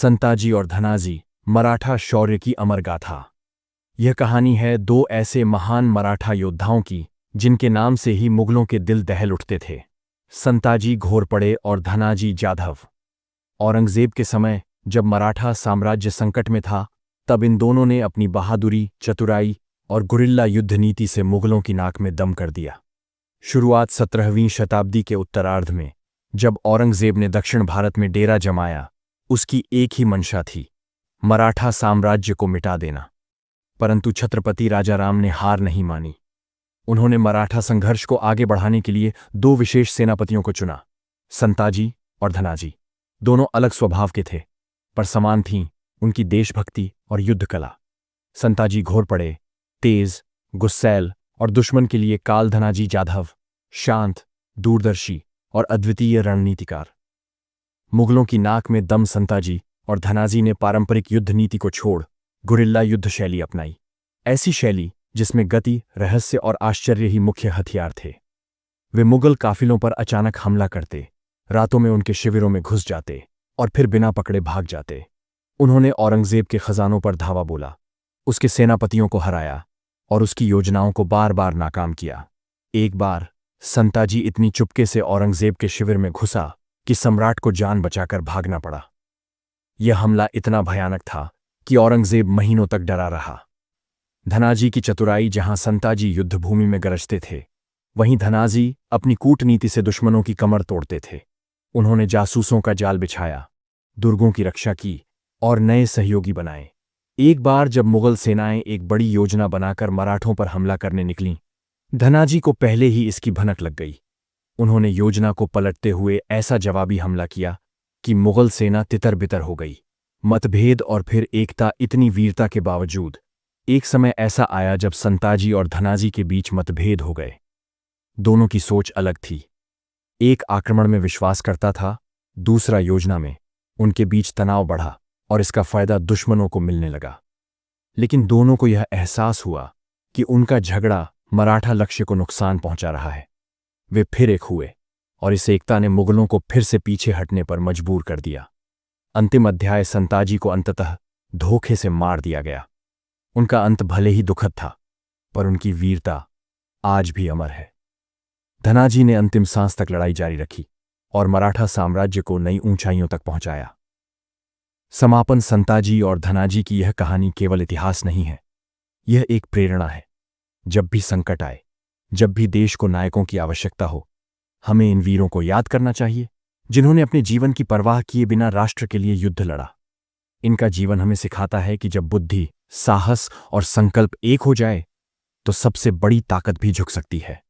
संताजी और धनाजी, मराठा शौर्य की अमर गाथा। यह कहानी है दो ऐसे महान मराठा योद्धाओं की जिनके नाम से ही मुगलों के दिल दहल उठते थे। संताजी घोरपड़े और धनाजी जाधव। औरंगजेब के समय जब मराठा साम्राज्य संकट में था, तब इन दोनों ने अपनी बहादुरी, चतुराई और गुरिल्ला युद्ध नीति से मुगलों की नाक में दम कर दिया। शुरुआत 17वीं शताब्दी के उत्तरार्ध में, जब औरंगजेब ने दक्षिण भारत में डेरा जमाया, उसकी एक ही मंशा थी, मराठा साम्राज्य को मिटा देना। परंतु छत्रपति राजाराम ने हार नहीं मानी। उन्होंने मराठा संघर्ष को आगे बढ़ाने के लिए दो विशेष सेनापतियों को चुना, संताजी और धनाजी। दोनों अलग स्वभाव के थे, पर समान थीं उनकी देशभक्ति और युद्ध कला। संताजी घोरपड़े, तेज, गुस्सैल और दुश्मन के लिए काल। धनाजी जाधव, शांत, दूरदर्शी और अद्वितीय रणनीतिकार। मुगलों की नाक में दम संताजी और धनाजी ने पारंपरिक युद्ध नीति को छोड़ गुरिल्ला युद्ध शैली अपनाई। ऐसी शैली जिसमें गति, रहस्य और आश्चर्य ही मुख्य हथियार थे। वे मुगल काफिलों पर अचानक हमला करते, रातों में उनके शिविरों में घुस जाते और फिर बिना पकड़े भाग जाते। उन्होंने औरंगजेब के खजानों पर धावा बोला, उसके सेनापतियों को हराया और उसकी योजनाओं को बार बार नाकाम किया। एक बार संताजी इतनी चुपके से औरंगजेब के शिविर में घुसा कि सम्राट को जान बचाकर भागना पड़ा। यह हमला इतना भयानक था कि औरंगजेब महीनों तक डरा रहा। धनाजी की चतुराई जहां संताजी युद्धभूमि में गरजते थे, वहीं धनाजी अपनी कूटनीति से दुश्मनों की कमर तोड़ते थे। उन्होंने जासूसों का जाल बिछाया, दुर्गों की रक्षा की और नए सहयोगी बनाए। एक बार जब मुगल सेनाएं एक बड़ी योजना बनाकर मराठों पर हमला करने निकलीं, धनाजी को पहले ही इसकी भनक लग गई। उन्होंने योजना को पलटते हुए ऐसा जवाबी हमला किया कि मुगल सेना तितर-बितर हो गई। मतभेद और फिर एकता, इतनी वीरता के बावजूद एक समय ऐसा आया जब संताजी और धनाजी के बीच मतभेद हो गए। दोनों की सोच अलग थी। एक आक्रमण में विश्वास करता था, दूसरा योजना में। उनके बीच तनाव बढ़ा और इसका फायदा दुश्मनों को मिलने लगा। लेकिन दोनों को यह एहसास हुआ कि उनका झगड़ा मराठा लक्ष्य को नुकसान पहुंचा रहा है। वे फिर एक हुए और इस एकता ने मुगलों को फिर से पीछे हटने पर मजबूर कर दिया। अंतिम अध्याय, संताजी को अंततः धोखे से मार दिया गया। उनका अंत भले ही दुखद था, पर उनकी वीरता आज भी अमर है। धनाजी ने अंतिम सांस तक लड़ाई जारी रखी और मराठा साम्राज्य को नई ऊंचाइयों तक पहुंचाया। समापन, संताजी और धनाजी की यह कहानी केवल इतिहास नहीं है, यह एक प्रेरणा है। जब भी संकट आए, जब भी देश को नायकों की आवश्यकता हो, हमें इन वीरों को याद करना चाहिए, जिन्होंने अपने जीवन की परवाह किए बिना राष्ट्र के लिए युद्ध लड़ा। इनका जीवन हमें सिखाता है कि जब बुद्धि, साहस और संकल्प एक हो जाए, तो सबसे बड़ी ताकत भी झुक सकती है।